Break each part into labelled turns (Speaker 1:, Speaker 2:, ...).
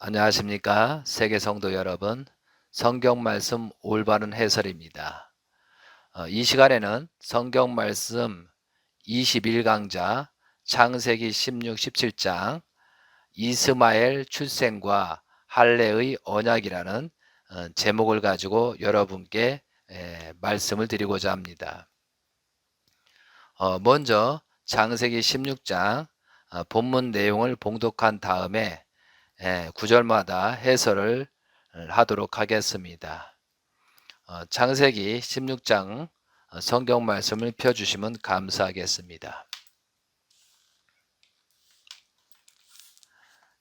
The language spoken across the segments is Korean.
Speaker 1: 안녕하십니까? 세계 성도 여러분. 성경 말씀 올바른 해설입니다. 이 시간에는 성경 말씀 21강자 창세기 16, 17장 이스마엘 출생과 할례의 언약이라는 제목을 가지고 여러분께 말씀을 드리고자 합니다. 먼저 창세기 16장 본문 내용을 봉독한 다음에 구절마다 해설을 하도록 하겠습니다. 창세기 16장 성경 말씀을 펴주시면 감사하겠습니다.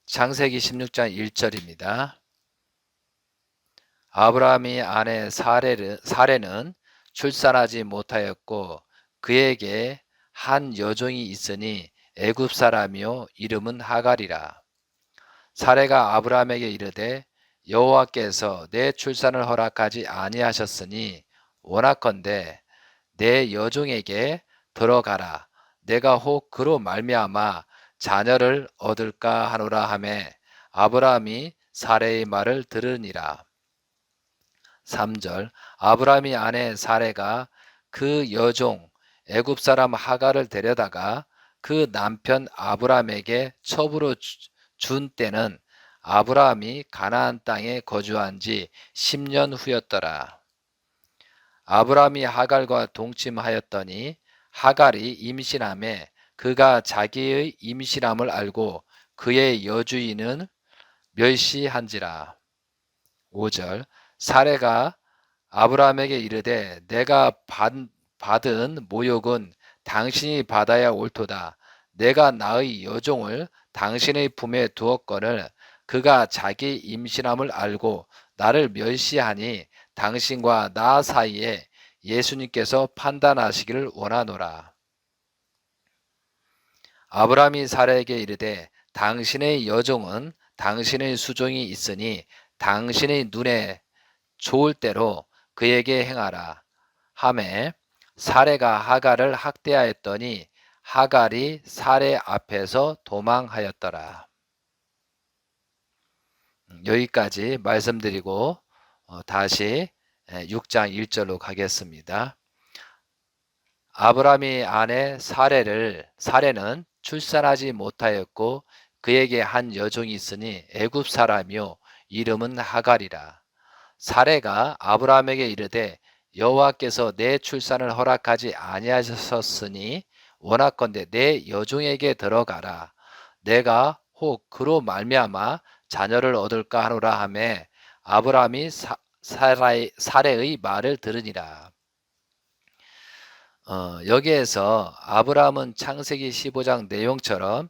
Speaker 1: 창세기 16장 1절입니다. 아브라함이 아내 사레는 출산하지 못하였고 그에게 한 여종이 있으니 애굽 사람이요 이름은 하갈이라. 사레가 아브라함에게 이르되 여호와께서 내 출산을 허락하지 아니하셨으니 원하건대 내 여종에게 들어가라. 내가 혹 그로 말미암아 자녀를 얻을까 하노라 하매 아브라함이 사레의 말을 들으니라. 3절 아브라함이 아내 사레가 그 여종 애굽 사람 하갈을 데려다가 그 남편 아브라함에게 첩으로 준 때는 아브라함이 가나안 땅에 거주한 지 10년 후였더라. 아브라함이 하갈과 동침하였더니 하갈이 임신함에 그가 자기의 임신함을 알고 그의 여주인은 멸시한지라. 5절 사레가 아브라함에게 이르되 내가 받은 모욕은 당신이 받아야 옳도다. 내가 나의 여종을 당신의 품에 두었거늘 그가 자기 임신함을 알고 나를 멸시하니 당신과 나 사이에 예수님께서 판단하시기를 원하노라. 아브라함이 사라에게 이르되 당신의 여종은 당신의 수종이 있으니 당신의 눈에 좋을 대로 그에게 행하라 하매 사레가 하갈을 학대하였더니 하갈이 사레 앞에서 도망하였더라. 여기까지 말씀드리고 다시 6장 1절로 가겠습니다. 아브라함이 아내 사레는 출산하지 못하였고 그에게 한 여종이 있으니 애굽 사람이요 이름은 하갈이라. 사레가 아브라함에게 이르되 여호와께서 내 출산을 허락하지 아니하셨으니 원하건대 내 여종에게 들어가라. 내가 혹 그로 말미암아 자녀를 얻을까 하노라 하매 아브라함이 사레의 말을 들으니라. 여기에서 아브라함은 창세기 15장 내용처럼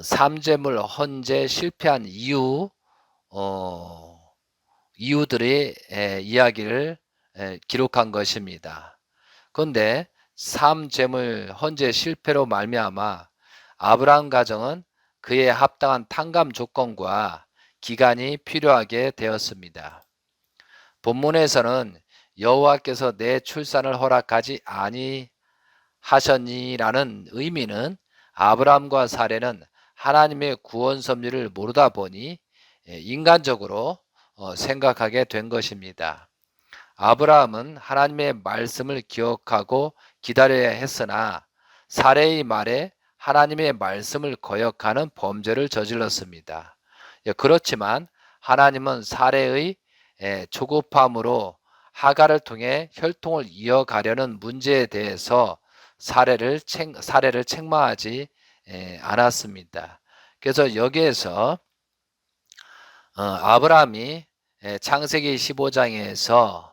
Speaker 1: 삼재물 헌재 실패한 이유들의 이야기를 기록한 것입니다. 그런데 삼재물 헌재 실패로 말미암아 아브라함 가정은 그에 합당한 탕감 조건과 기간이 필요하게 되었습니다. 본문에서는 여호와께서 내 출산을 허락하지 아니하셨니라는 의미는 아브라함과 사레는 하나님의 구원 섭리를 모르다 보니 인간적으로 생각하게 된 것입니다. 아브라함은 하나님의 말씀을 기억하고 기다려야 했으나 사레의 말에 하나님의 말씀을 거역하는 범죄를 저질렀습니다. 그렇지만 하나님은 사레의 조급함으로 하갈을 통해 혈통을 이어가려는 문제에 대해서 사레를 책망하지 않았습니다. 그래서 여기에서 아브라함이 창세기 15장에서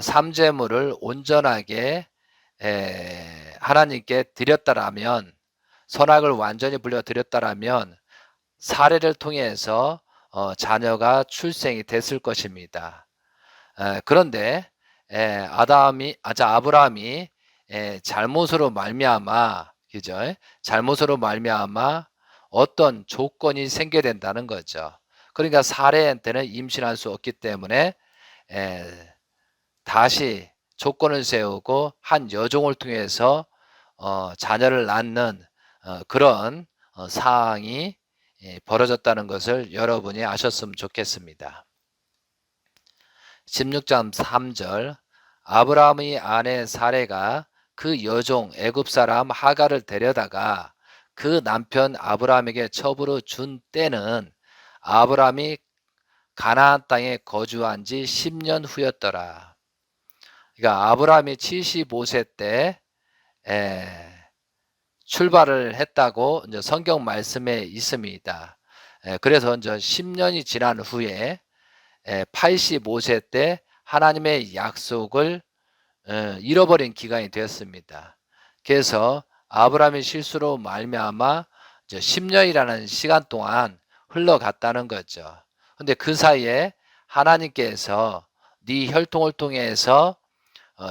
Speaker 1: 삼재물을 온전하게 하나님께 드렸다라면 선악을 완전히 불려드렸다라면 사례를 통해서 자녀가 출생이 됐을 것입니다. 그런데 아브라함이 잘못으로 말미암아 그죠? 잘못으로 말미암아 어떤 조건이 생겨야 된다는 거죠. 그러니까 사례한테는 임신할 수 없기 때문에 다시 조건을 세우고 한 여종을 통해서 자녀를 낳는 그런 사항이 벌어졌다는 것을 여러분이 아셨으면 좋겠습니다. 16장 3절 아브라함의 아내 사레가 그 여종 애굽 사람 하갈을 데려다가 그 남편 아브라함에게 첩으로 준 때는 아브라함이 가나안 땅에 거주한 지 10년 후였더라. 그러니까 아브라함이 75세 때 출발을 했다고 이제 성경 말씀에 있습니다. 그래서 이제 10년이 지난 후에 85세 때 하나님의 약속을 잃어버린 기간이 되었습니다. 그래서 아브라함의 실수로 말미암아 10년이라는 시간 동안 흘러갔다는 거죠. 근데 그 사이에 하나님께서 네 혈통을 통해서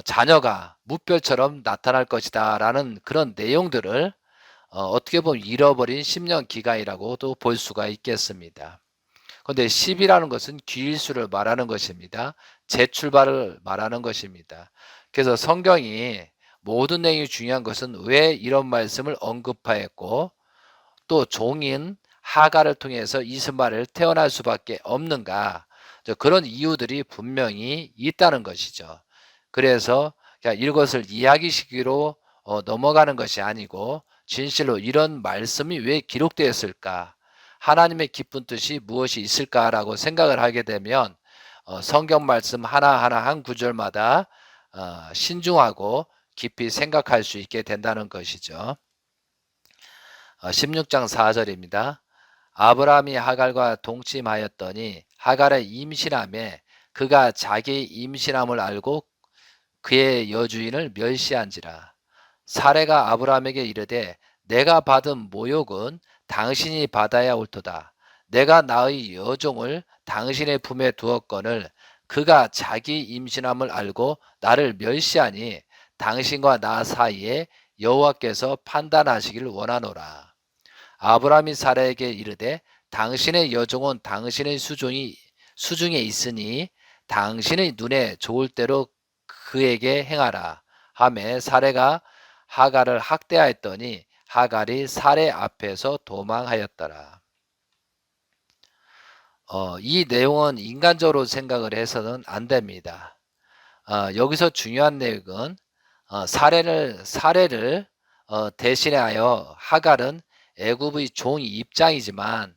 Speaker 1: 자녀가 무별처럼 나타날 것이다 라는 그런 내용들을 어떻게 보면 잃어버린 10년 기간이라고도 볼 수가 있겠습니다. 그런데 10이라는 것은 기일수를 말하는 것입니다. 재출발을 말하는 것입니다. 그래서 성경이 모든 내용이 중요한 것은 왜 이런 말씀을 언급하였고 또 종인 하갈을 통해서 이스마엘을 태어날 수밖에 없는가, 그런 이유들이 분명히 있다는 것이죠. 그래서 이것을 이야기시기로 넘어가는 것이 아니고 진실로 이런 말씀이 왜 기록되었을까, 하나님의 깊은 뜻이 무엇이 있을까라고 생각을 하게 되면 성경 말씀 하나하나 한 구절마다 신중하고 깊이 생각할 수 있게 된다는 것이죠. 16장 4절입니다. 아브라함이 하갈과 동침하였더니 하갈의 임신함에 그가 자기 임신함을 알고 그의 여주인을 멸시한지라. 사레가 아브라함에게 이르되 내가 받은 모욕은 당신이 받아야 옳도다. 내가 나의 여종을 당신의 품에 두었거늘 그가 자기 임신함을 알고 나를 멸시하니 당신과 나 사이에 여호와께서 판단하시기를 원하노라. 아브라함이 사라에게 이르되 당신의 여종은 당신의 수중에 있으니 당신의 눈에 좋을 대로 그에게 행하라 하매 사레가 하갈을 학대하였더니 하갈이 사레 앞에서 도망하였더라. 이 내용은 인간적으로 생각을 해서는 안 됩니다. 여기서 중요한 내용은 사레를 대신하여 하갈은 애굽의 종이 입장이지만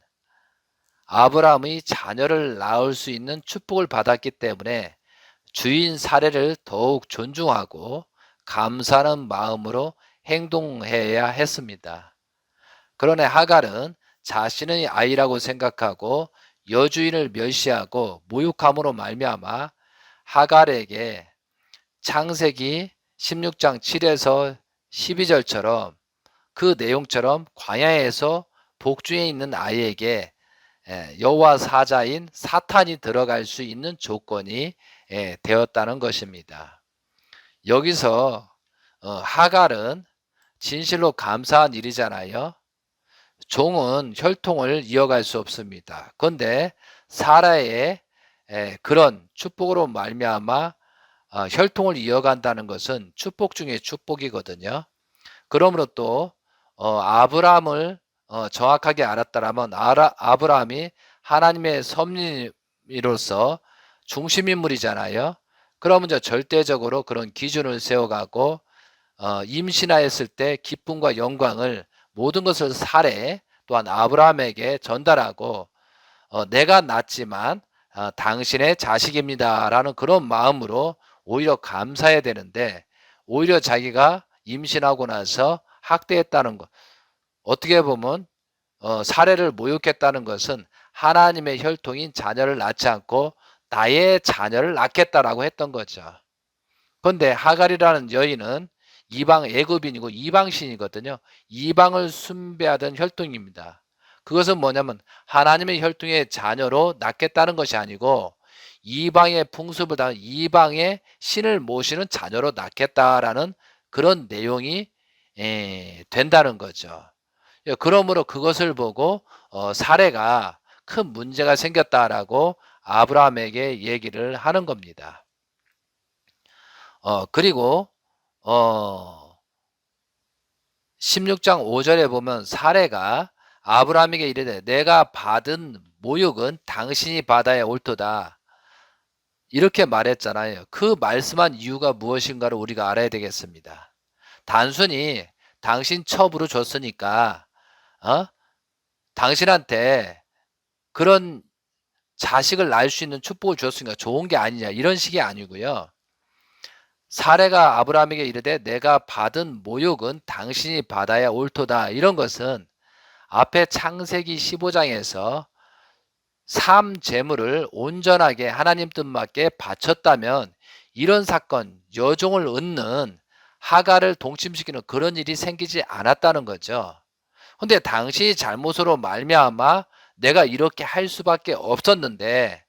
Speaker 1: 아브라함의 자녀를 낳을 수 있는 축복을 받았기 때문에 주인 사레를 더욱 존중하고 감사하는 마음으로 행동해야 했습니다. 그러나 하갈은 자신의 아이라고 생각하고 여주인을 멸시하고 모욕함으로 말미암아 하갈에게 창세기 16장 7에서 12절처럼 그 내용처럼 광야에서 복중에 있는 아이에게 여호와 사자인 사탄이 들어갈 수 있는 조건이 되었다는 것입니다. 여기서 하갈은 진실로 감사한 일이잖아요. 종은 혈통을 이어갈 수 없습니다. 그런데 사라의 그런 축복으로 말미암아 혈통을 이어간다는 것은 축복 중에 축복이거든요. 그러므로 또 아브라함을 정확하게 알았다라면 아브라함이 하나님의 섭리로서 중심인물이잖아요. 그러면 절대적으로 그런 기준을 세워가고 임신하였을 때 기쁨과 영광을 모든 것을 사례 또한 아브라함에게 전달하고 내가 낳지만 당신의 자식입니다 라는 그런 마음으로 오히려 감사해야 되는데 오히려 자기가 임신하고 나서 학대했다는 것, 어떻게 보면 사례를 모욕했다는 것은 하나님의 혈통인 자녀를 낳지 않고 나의 자녀를 낳겠다라고 했던 거죠. 그런데 하갈이라는 여인은 이방 애굽인이고 이방신이거든요. 이방을 숭배하던 혈통입니다. 그것은 뭐냐면 하나님의 혈통의 자녀로 낳겠다는 것이 아니고 이방의 풍습을 다 이방의 신을 모시는 자녀로 낳겠다라는 그런 내용이 된다는 거죠. 그러므로 그것을 보고 사례가 큰 문제가 생겼다라고 아브라함에게 얘기를 하는 겁니다. 그리고 16장 5절에 보면 사례가 아브라함에게 이르되 내가 받은 모욕은 당신이 받아야 옳도다. 이렇게 말했잖아요. 그 말씀한 이유가 무엇인가를 우리가 알아야 되겠습니다. 단순히 당신 첩으로 줬으니까 당신한테 그런 자식을 낳을 수 있는 축복을 줬으니까 좋은 게 아니냐 이런 식이 아니고요. 사례가 아브라함에게 이르되 내가 받은 모욕은 당신이 받아야 옳도다. 이런 것은 앞에 창세기 15장에서 삶 재물을 온전하게 하나님 뜻맞게 바쳤다면 이런 사건, 여종을 얻는 하가를 동침시키는 그런 일이 생기지 않았다는 거죠. 근데 당시 잘못으로 말미암아 내가 이렇게 할 수밖에 없었는데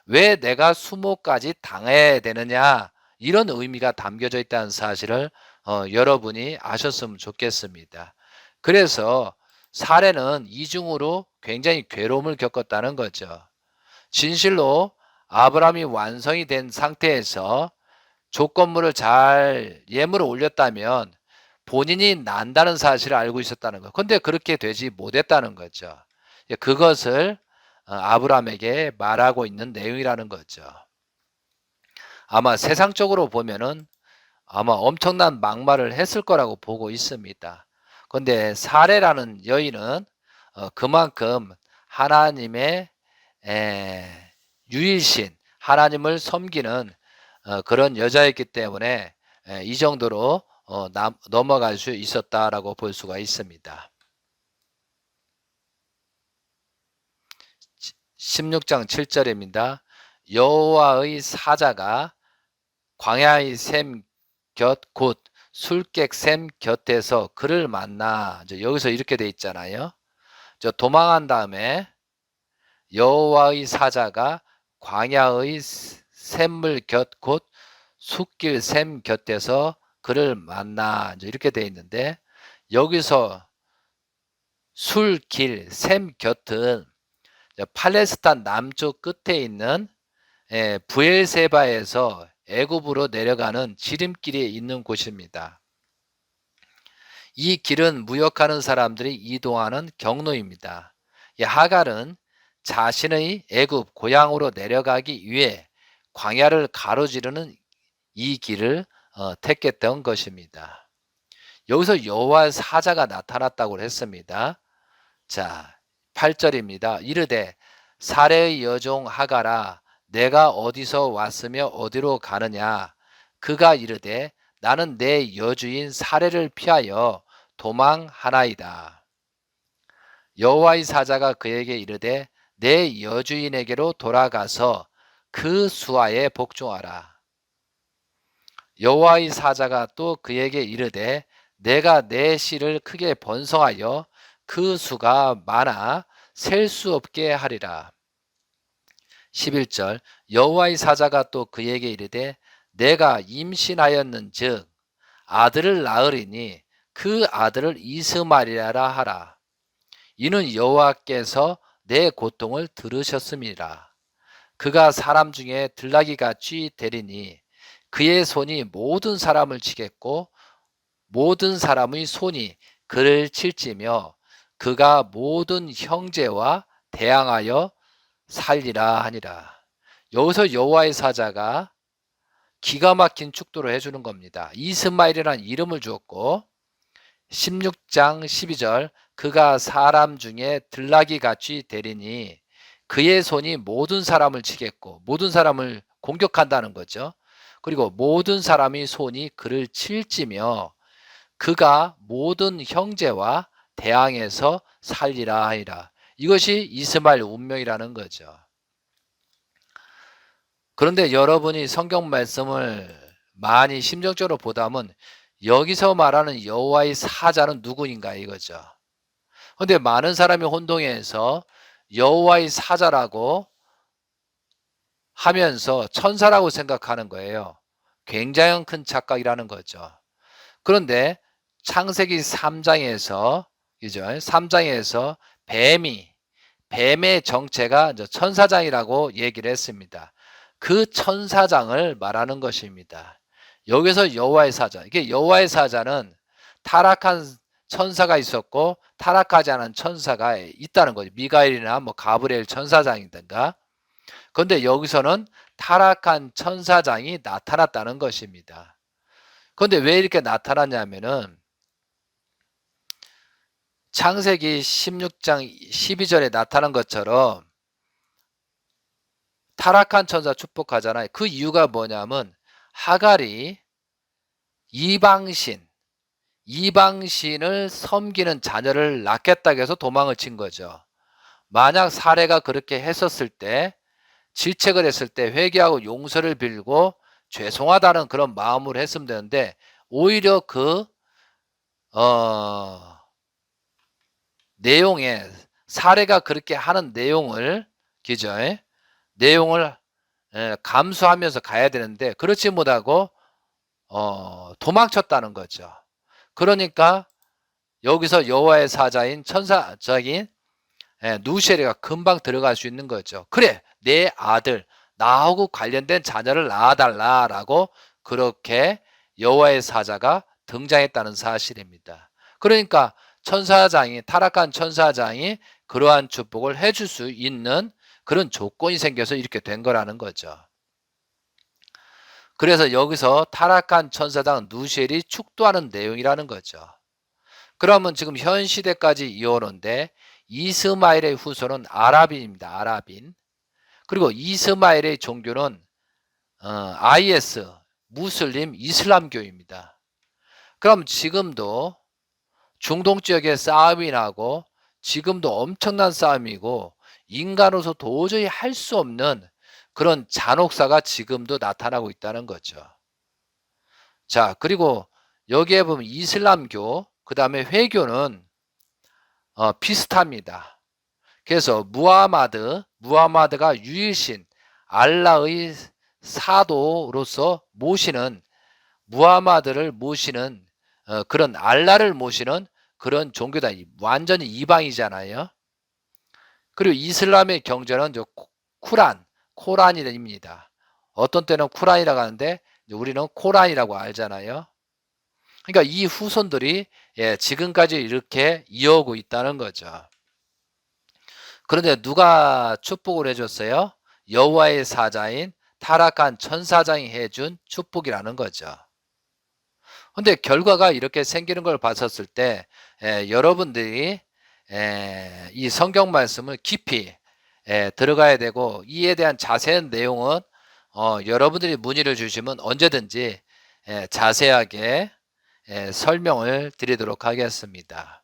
Speaker 1: 왜 내가 수모까지 당해야 되느냐, 이런 의미가 담겨져 있다는 사실을 여러분이 아셨으면 좋겠습니다. 그래서 사례는 이중으로 굉장히 괴로움을 겪었다는 거죠. 진실로 아브라함이 완성이 된 상태에서 조건물을 잘 예물을 올렸다면 본인이 난다는 사실을 알고 있었다는 것. 근데 그렇게 되지 못했다는 거죠. 그것을 아브라함에게 말하고 있는 내용이라는 거죠. 아마 세상적으로 보면은 아마 엄청난 막말을 했을 거라고 보고 있습니다. 근데 사례라는 여인은 그만큼 하나님의 유일신, 하나님을 섬기는 그런 여자였기 때문에 이 정도로 넘어갈 수 있었다라고 볼 수가 있습니다. 16장 7절입니다. 여호와의 사자가 광야의 샘 곁 곧 술객 샘 곁에서 그를 만나. 여기서 이렇게 돼 있잖아요. 도망한 다음에 여호와의 사자가 광야의 샘물 곁 곧 숫길 샘 곁에서 그를 만나. 이렇게 돼 있는데 여기서 술길 샘 곁은 팔레스타인 남쪽 끝에 있는 부엘세바에서 애굽으로 내려가는 지름길에 있는 곳입니다. 이 길은 무역하는 사람들이 이동하는 경로입니다. 하갈은 자신의 애굽 고향으로 내려가기 위해 광야를 가로지르는 이 길을 택했던 것입니다. 여기서 여호와의 사자가 나타났다고 했습니다. 자, 8절입니다. 이르되 사레의 여종 하갈아 내가 어디서 왔으며 어디로 가느냐. 그가 이르되 나는 내 여주인 사레를 피하여 도망하나이다. 여호와의 사자가 그에게 이르되 내 여주인에게로 돌아가서 그 수하에 복종하라. 여호와의 사자가 또 그에게 이르되 내가 내 씨를 크게 번성하여 그 수가 많아 셀 수 없게 하리라. 11절 여호와의 사자가 또 그에게 이르되 내가 임신하였는즉 아들을 낳으리니 그 아들을 이스마엘이라 하라. 이는 여호와께서 내 고통을 들으셨음이라. 그가 사람 중에 들나귀같이 되리니 그의 손이 모든 사람을 치겠고 모든 사람의 손이 그를 칠지며 그가 모든 형제와 대항하여 살리라 하니라. 여기서 여호와의 사자가 기가 막힌 축도를 해주는 겁니다. 이스마엘이라는 이름을 주었고 16장 12절 그가 사람 중에 들나귀같이 되리니 그의 손이 모든 사람을 치겠고 모든 사람을 공격한다는 거죠. 그리고 모든 사람의 손이 그를 칠지며 그가 모든 형제와 대항해서 살리라 하리라. 이것이 이스마엘 운명이라는 거죠. 그런데 여러분이 성경 말씀을 많이 심정적으로 보다면 여기서 말하는 여호와의 사자는 누구인가 이거죠. 그런데 많은 사람이 혼동해서 여호와의 사자라고 하면서 천사라고 생각하는 거예요. 굉장히 큰 착각이라는 거죠. 그런데 창세기 3장에서 그죠? 3장에서 뱀의 정체가 천사장이라고 얘기를 했습니다. 그 천사장을 말하는 것입니다. 여기서 여호와의 사자. 이게 여호와의 사자는 타락한 천사가 있었고 타락하지 않은 천사가 있다는 거죠. 미가엘이나 뭐 가브리엘 천사장이든가. 그런데 여기서는 타락한 천사장이 나타났다는 것입니다. 그런데 왜 이렇게 나타났냐면은 창세기 16장 12절에 나타난 것처럼 타락한 천사 축복하잖아요. 그 이유가 뭐냐면 하갈이 이방신을 섬기는 자녀를 낳겠다고 해서 도망을 친 거죠. 만약 사례가 그렇게 했었을 때, 질책을 했을 때 회개하고 용서를 빌고 죄송하다는 그런 마음으로 했으면 되는데, 오히려 그 내용에 사례가 그렇게 하는 내용을 감수하면서 가야 되는데 그렇지 못하고 도망쳤다는 거죠. 그러니까 여기서 여호와의 사자인 천사적인 누시엘이가 금방 들어갈 수 있는 거죠. 그래, 내 아들 나하고 관련된 자녀를 낳아달라라고 그렇게 여호와의 사자가 등장했다는 사실입니다. 그러니까 타락한 천사장이 그러한 축복을 해줄 수 있는 그런 조건이 생겨서 이렇게 된 거라는 거죠. 그래서 여기서 타락한 천사장 누시엘이 축도하는 내용이라는 거죠. 그러면 지금 현 시대까지 이어오는데 이스마엘의 후손은 아랍인입니다. 아랍인. 그리고 이스마엘의 종교는 IS, 무슬림, 이슬람교입니다. 그럼 지금도 중동 지역에 싸움이 나고 지금도 엄청난 싸움이고 인간으로서 도저히 할 수 없는 그런 잔혹사가 지금도 나타나고 있다는 거죠. 자, 그리고 여기에 보면 이슬람교, 그 다음에 회교는 비슷합니다. 그래서 무하마드가 유일신 알라의 사도로서 무하마드를 모시는 그런 알라를 모시는 그런 종교다. 완전히 이방이잖아요. 그리고 이슬람의 경전은 코란입니다. 어떤 때는 쿠란이라고 하는데 우리는 코란이라고 알잖아요. 그러니까 이 후손들이 지금까지 이렇게 이어오고 있다는 거죠. 그런데 누가 축복을 해줬어요? 여호와의 사자인 타락한 천사장이 해준 축복이라는 거죠. 근데 결과가 이렇게 생기는 걸 봤었을 때 여러분들이 이 성경 말씀을 깊이 들어가야 되고 이에 대한 자세한 내용은 여러분들이 문의를 주시면 언제든지 자세하게 설명을 드리도록 하겠습니다.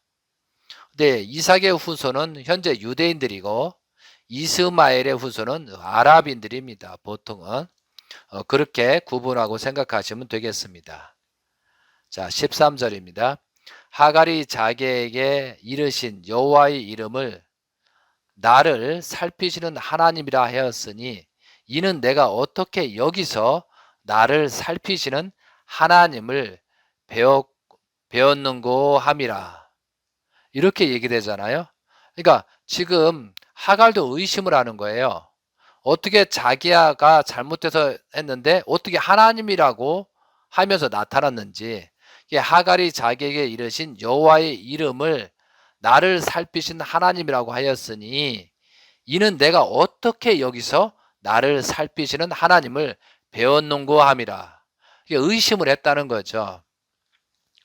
Speaker 1: 근데 이삭의 후손은 현재 유대인들이고 이스마엘의 후손은 아랍인들입니다. 보통은 그렇게 구분하고 생각하시면 되겠습니다. 자, 13절입니다. 하갈이 자기에게 이르신 여호와의 이름을 나를 살피시는 하나님이라 하였으니 이는 내가 어떻게 여기서 나를 살피시는 하나님을 배웠는고 함이라. 이렇게 얘기되잖아요. 그러니까 지금 하갈도 의심을 하는 거예요. 어떻게 자기가 잘못해서 했는데 어떻게 하나님이라고 하면서 나타났는지. 하갈이 자기에게 이르신 여호와의 이름을 나를 살피신 하나님이라고 하였으니 이는 내가 어떻게 여기서 나를 살피시는 하나님을 배웠는고 함이라. 의심을 했다는 거죠.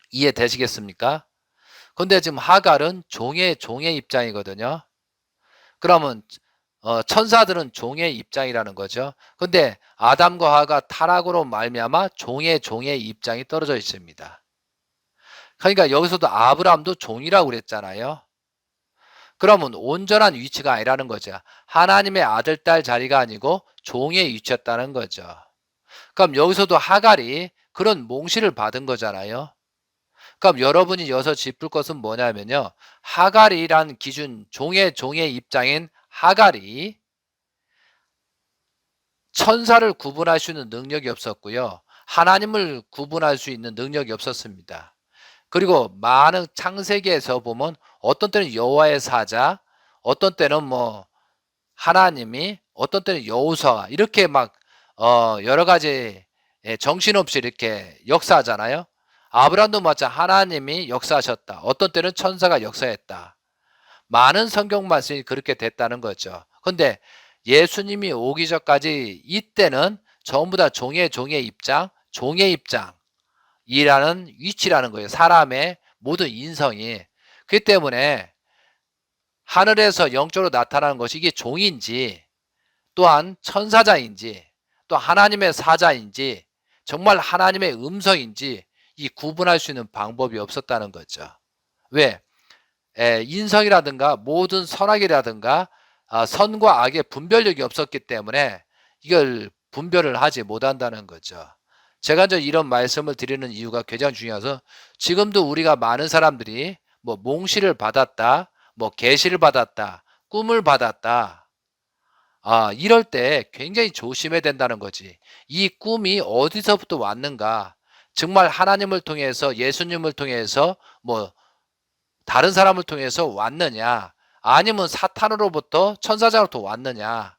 Speaker 1: 이해되시겠습니까? 근데 지금 하갈은 종의 입장이거든요. 그러면 천사들은 종의 입장이라는 거죠. 근데 아담과 하가 타락으로 말미암아 종의 입장이 떨어져 있습니다. 그러니까 여기서도 아브라함도 종이라고 그랬잖아요. 그러면 온전한 위치가 아니라는 거죠. 하나님의 아들, 딸 자리가 아니고 종의 위치였다는 거죠. 그럼 여기서도 하갈이 그런 몽시를 받은 거잖아요. 그럼 여러분이 여기서 짚을 것은 뭐냐면요. 하갈이란 기준, 종의 입장인 하갈이 천사를 구분할 수 있는 능력이 없었고요. 하나님을 구분할 수 있는 능력이 없었습니다. 그리고 많은 창세기에서 보면 어떤 때는 여호와의 사자, 어떤 때는 뭐 하나님이, 어떤 때는 여호수아 이렇게 막 여러 가지 정신없이 이렇게 역사하잖아요. 아브라함도 마찬 하나님이 역사하셨다. 어떤 때는 천사가 역사했다. 많은 성경 말씀이 그렇게 됐다는 거죠. 근데 예수님이 오기 전까지 이때는 전부 다 종의 입장이라는 위치라는 거예요. 사람의 모든 인성이. 그렇기 때문에 하늘에서 영적으로 나타나는 것이 이게 종인지 또한 천사장인지 또 하나님의 사자인지 정말 하나님의 음성인지 이 구분할 수 있는 방법이 없었다는 거죠. 왜? 인성이라든가 모든 선악이라든가 선과 악의 분별력이 없었기 때문에 이걸 분별을 하지 못한다는 거죠. 제가 이제 이런 말씀을 드리는 이유가 굉장히 중요해서 지금도 우리가 많은 사람들이 뭐 몽시를 받았다, 뭐 계시를 받았다, 꿈을 받았다. 이럴 때 굉장히 조심해야 된다는 거지. 이 꿈이 어디서부터 왔는가? 정말 하나님을 통해서 예수님을 통해서 뭐 다른 사람을 통해서 왔느냐? 아니면 사탄으로부터 천사장으로부터 왔느냐?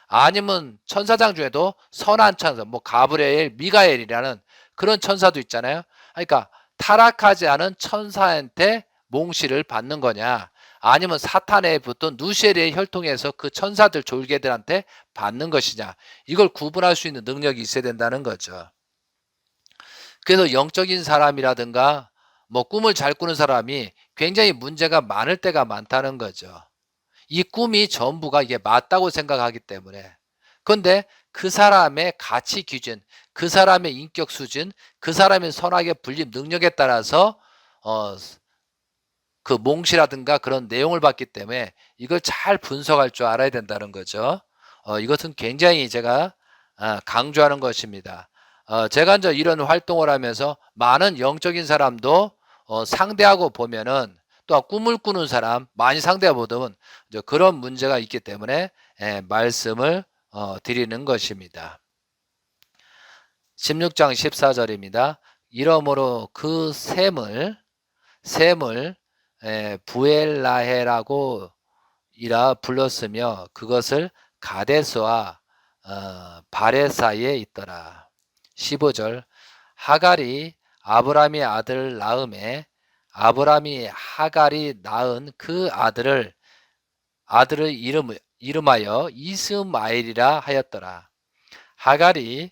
Speaker 1: 아니면 천사장 중에도 선한 천사, 뭐 가브리엘, 미가엘이라는 그런 천사도 있잖아요. 그러니까 타락하지 않은 천사한테 몽시를 받는 거냐? 아니면 사탄에 붙은 누시엘의 혈통에서 그 천사들 졸개들한테 받는 것이냐? 이걸 구분할 수 있는 능력이 있어야 된다는 거죠. 그래서 영적인 사람이라든가 뭐 꿈을 잘 꾸는 사람이 굉장히 문제가 많을 때가 많다는 거죠. 이 꿈이 전부가 이게 맞다고 생각하기 때문에. 그런데 그 사람의 가치 기준, 그 사람의 인격 수준, 그 사람의 선악의 분립 능력에 따라서 그 몽시라든가 그런 내용을 봤기 때문에 이걸 잘 분석할 줄 알아야 된다는 거죠. 이것은 굉장히 제가 강조하는 것입니다. 제가 이제 이런 활동을 하면서 많은 영적인 사람도 상대하고 보면은 또 꿈을 꾸는 사람 많이 상대하고 보면 그런 문제가 있기 때문에 말씀을 드리는 것입니다. 16장 14절입니다. 이러므로 그 샘을 부엘라헤라고 이라 불렀으며 그것을 가데스와 바레 사이에 있더라. 15절 하갈이 아브라함의 아들 낳음에 아브라함이 하갈이 낳은 그 아들을 이름하여 이스마엘이라 하였더라. 하갈이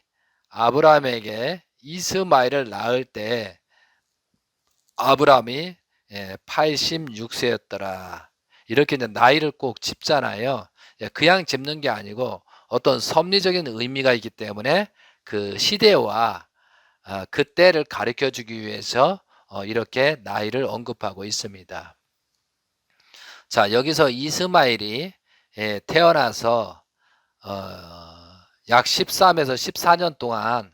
Speaker 1: 아브라함에게 이스마엘을 낳을 때 아브라함이 86세였더라. 이렇게 이제 나이를 꼭 짚잖아요. 그냥 짚는 게 아니고 어떤 섭리적인 의미가 있기 때문에 그 시대와 그 때를 가르쳐 주기 위해서 이렇게 나이를 언급하고 있습니다. 자, 여기서 이스마엘이 태어나서 약 13에서 14년 동안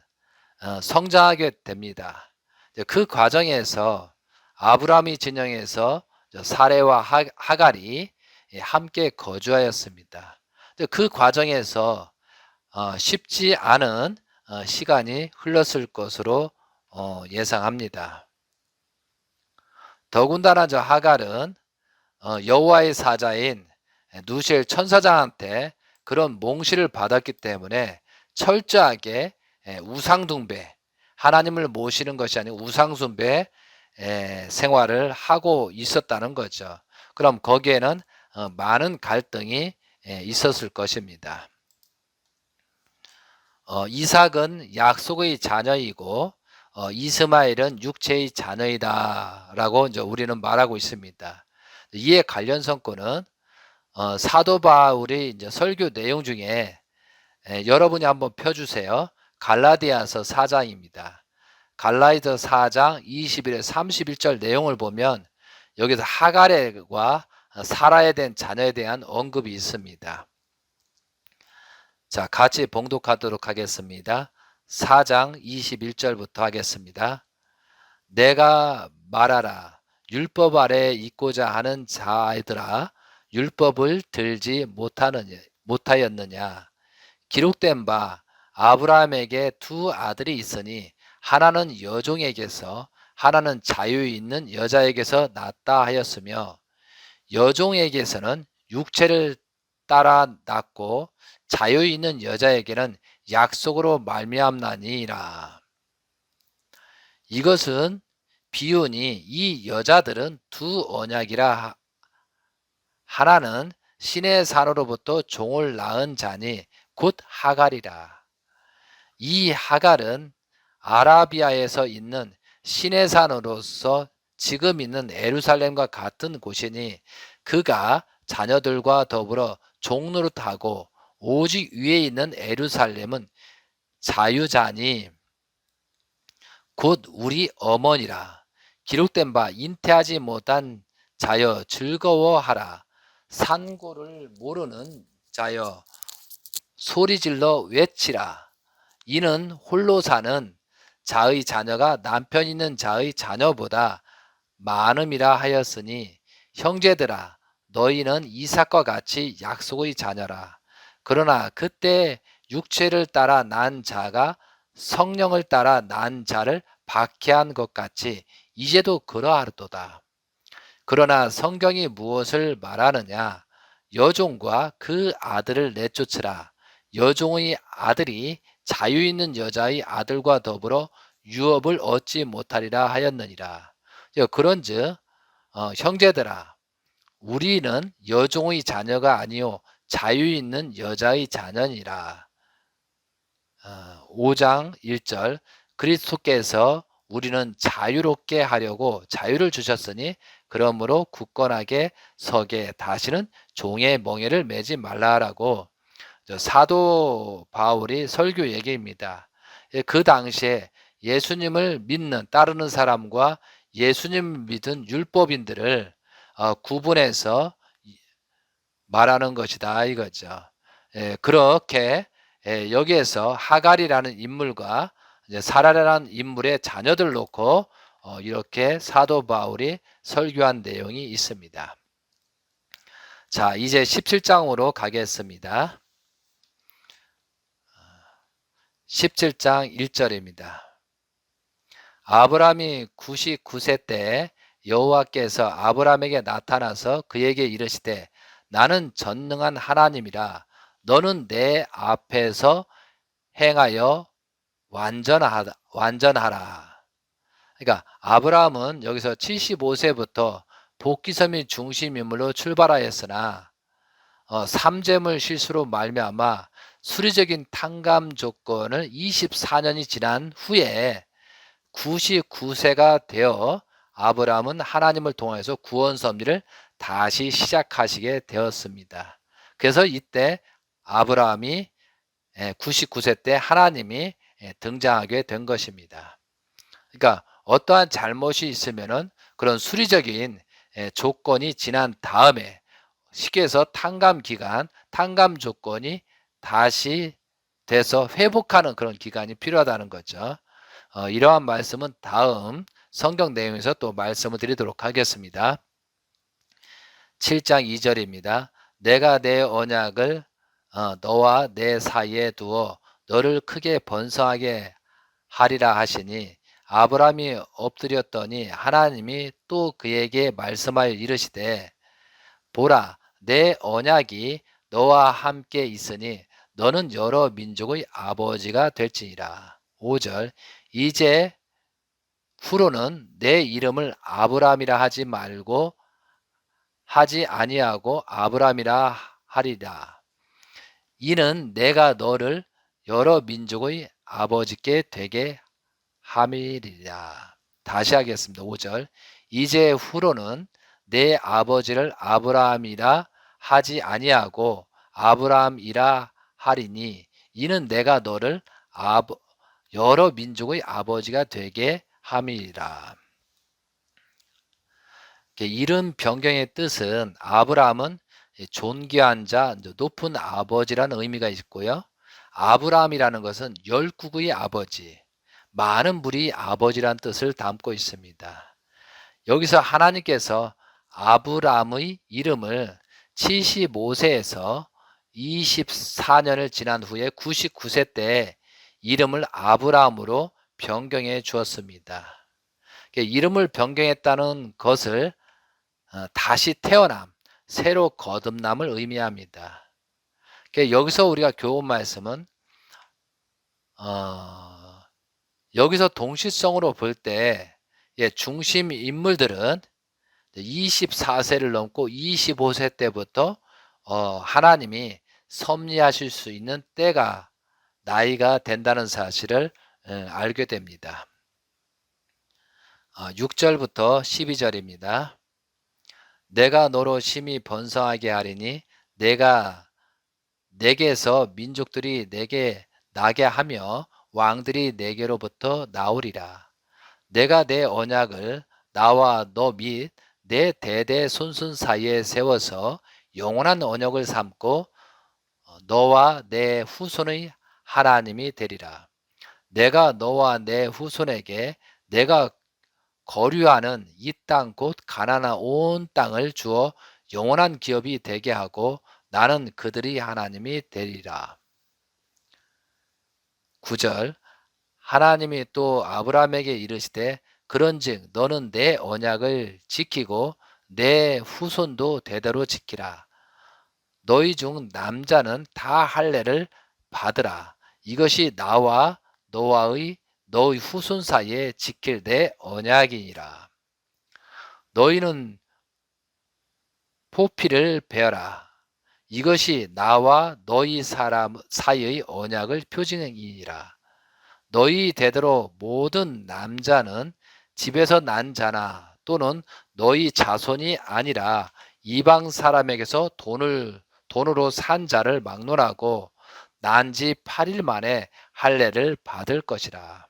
Speaker 1: 성장하게 됩니다. 그 과정에서 아브라함이 진영에서 사레와 하갈이 함께 거주하였습니다. 그 과정에서 쉽지 않은 시간이 흘렀을 것으로 예상합니다. 더군다나 저 하갈은 여호와의 사자인 누시엘 천사장한테 그런 몽시를 받았기 때문에 철저하게 우상숭배, 하나님을 모시는 것이 아니고 우상숭배 생활을 하고 있었다는 거죠. 그럼 거기에는 많은 갈등이 있었을 것입니다. 이삭은 약속의 자녀이고 이스마엘은 육체의 자녀이다라고 이제 우리는 말하고 있습니다. 이에 관련 성구는 사도 바울의 이제 설교 내용 중에 여러분이 한번 펴주세요. 갈라디아서 4장입니다. 갈라디아 4장 21에 31절 내용을 보면 여기서 하갈과 사라에 대한 자녀에 대한 언급이 있습니다. 자, 같이 봉독하도록 하겠습니다. 4장 21절부터 하겠습니다. 내가 말하라 율법 아래 있고자 하는 자들아 율법을 들지 못하였느냐. 기록된 바 아브라함에게 두 아들이 있으니 하나는 여종에게서 하나는 자유 있는 여자에게서 낳았다 하였으며 여종에게서는 육체를 따라 낳고 자유 있는 여자에게는 약속으로 말미암나니라. 이것은 비유니 이 여자들은 두 언약이라 하나는 신의 산으로부터 종을 낳은 자니 곧 하갈이라. 이 하갈은 아라비아에서 있는 신의 산으로서 지금 있는 예루살렘과 같은 곳이니 그가 자녀들과 더불어 종노릇하고 오직 위에 있는 예루살렘은 자유자니 곧 우리 어머니라. 기록된 바 잉태하지 못한 자여 즐거워하라. 산고를 모르는 자여 소리질러 외치라. 이는 홀로 사는 자의 자녀가 남편 있는 자의 자녀보다 많음이라 하였으니 형제들아 너희는 이삭과 같이 약속의 자녀라. 그러나 그때 육체를 따라 난 자가 성령을 따라 난 자를 박해한 것 같이 이제도 그러하도다. 그러나 성경이 무엇을 말하느냐? 여종과 그 아들을 내쫓으라. 여종의 아들이 자유 있는 여자의 아들과 더불어 유업을 얻지 못하리라 하였느니라. 그런즉 형제들아 우리는 여종의 자녀가 아니요 자유 있는 여자의 자녀니라. 5장 1절 그리스도께서 우리는 자유롭게 하려고 자유를 주셨으니 그러므로 굳건하게 서게 다시는 종의 멍에를 매지 말라라고 사도 바울이 설교 얘기입니다. 그 당시에 예수님을 믿는 따르는 사람과 예수님을 믿은 율법인들을 구분해서 말하는 것이다 이거죠. 그렇게 여기에서 하갈이라는 인물과 사라라는 인물의 자녀들 놓고 이렇게 사도 바울이 설교한 내용이 있습니다. 자, 이제 17장으로 가겠습니다. 17장 1절입니다. 아브라함이 99세 때 여호와께서 아브라함에게 나타나서 그에게 이르시되 나는 전능한 하나님이라 너는 내 앞에서 행하여 완전하라. 그러니까 아브라함은 여기서 75세부터 복기섬이 중심인물로 출발하였으나 삼재물 실수로 말미암아 수리적인 탕감 조건을 24년이 지난 후에 99세가 되어 아브라함은 하나님을 통해서 구원 섭리를 다시 시작하시게 되었습니다. 그래서 이때 아브라함이 99세 때 하나님이 등장하게 된 것입니다. 그러니까 어떠한 잘못이 있으면은 그런 수리적인 조건이 지난 다음에 쉽게 해서 탕감 기간, 탕감 조건이 다시 돼서 회복하는 그런 기간이 필요하다는 거죠. 이러한 말씀은 다음 성경 내용에서 또 말씀을 드리도록 하겠습니다. 7장 2절입니다. 내가 내 언약을 너와 내 사이에 두어 너를 크게 번성하게 하리라 하시니 아브라함이 엎드렸더니 하나님이 또 그에게 말씀하여 이르시되 보라 내 언약이 너와 함께 있으니 너는 여러 민족의 아버지가 될지니라. 5절 이제 후로는 내 이름을 아브라함이라 하지 아니하고 아브라함이라 하리라. 이는 내가 너를 여러 민족의 아버지께 되게 함이리라. 다시 하겠습니다. 5절 이제 후로는 내 아버지를 아브라함이라 하지 아니하고 아브라함이라 하리니 이는 내가 너를 여러 민족의 아버지가 되게 함이리라. 이름 변경의 뜻은 아브라함은 존귀한 자, 높은 아버지라는 의미가 있고요. 아브라함이라는 것은 열국의 아버지, 많은 무리 아버지라는 뜻을 담고 있습니다. 여기서 하나님께서 아브라함의 이름을 75세에서 24년을 지난 후에 99세 때 이름을 아브라함으로 변경해 주었습니다. 이름을 변경했다는 것을 다시 태어남, 새로 거듭남을 의미합니다. 여기서 우리가 교훈 말씀은 여기서 동시성으로 볼 때 중심 인물들은 24세를 넘고 25세 때부터 하나님이 섭리하실 수 있는 때가 나이가 된다는 사실을 알게 됩니다. 6절부터 12절입니다. 내가 너로 심히 번성하게 하리니 내가 내게서 민족들이 내게 나게 하며 왕들이 내게로부터 나오리라. 내가 내 언약을 나와 너 및 내 대대 손손 사이에 세워서 영원한 언약을 삼고 너와 내 후손의 하나님이 되리라. 내가 너와 내 후손에게 내가 거류하는 이 땅 곧 가나안 온 땅을 주어 영원한 기업이 되게 하고 나는 그들이 하나님이 되리라. 9절 하나님이 또 아브라함에게 이르시되 그런즉 너는 내 언약을 지키고 내 후손도 대대로 지키라. 너희 중 남자는 다 할례를 받으라. 이것이 나와 너희 후손 사이에 지킬 내 언약이니라. 너희는 포피를 베어라. 이것이 나와 너희 사람 사이의 언약을 표징이니라. 너희 대대로 모든 남자는 집에서 난 자나 또는 너희 자손이 아니라 이방 사람에게서 돈으로 산 자를 막론하고 난 지 8일 만에 할례를 받을 것이라.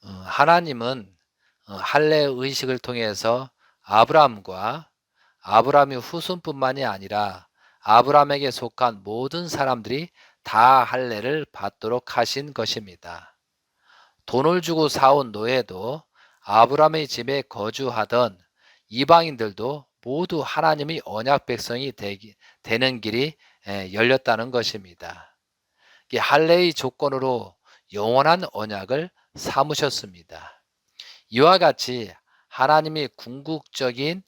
Speaker 1: 하나님은 할례 의식을 통해서 아브라함과 아브라함의 후손뿐만이 아니라 아브라함에게 속한 모든 사람들이 다 할례를 받도록 하신 것입니다. 돈을 주고 사온 노예도 아브라함의 집에 거주하던 이방인들도 모두 하나님의 언약 백성이 되는 길이 열렸다는 것입니다. 할례의 조건으로 영원한 언약을 삼으셨습니다. 이와 같이 하나님의 궁극적인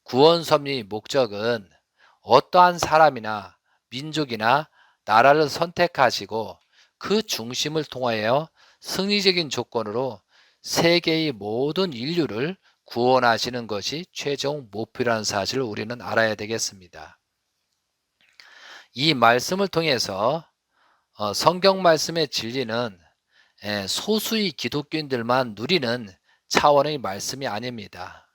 Speaker 1: 구원 섭리의 목적은 어떠한 사람이나 민족이나 나라를 선택하시고 그 중심을 통하여 승리적인 조건으로 세계의 모든 인류를 구원하시는 것이 최종 목표라는 사실을 우리는 알아야 되겠습니다. 이 말씀을 통해서 성경 말씀의 진리는 소수의 기독교인들만 누리는 차원의 말씀이 아닙니다.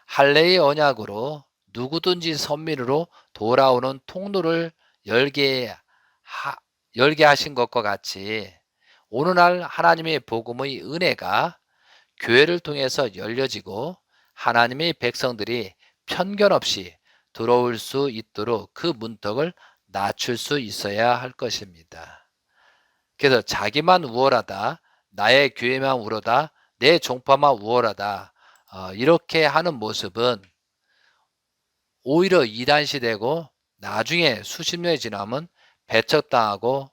Speaker 1: 할례의 언약으로 누구든지 선민으로 돌아오는 통로를 열게 하신 것과 같이 오늘날 하나님의 복음의 은혜가 교회를 통해서 열려지고 하나님의 백성들이 편견 없이 들어올 수 있도록 그 문턱을 낮출 수 있어야 할 것입니다. 그래서 자기만 우월하다, 나의 교회만 우월하다, 내 종파만 우월하다 이렇게 하는 모습은 오히려 이단시 되고 나중에 수십 년이 지나면 배척당하고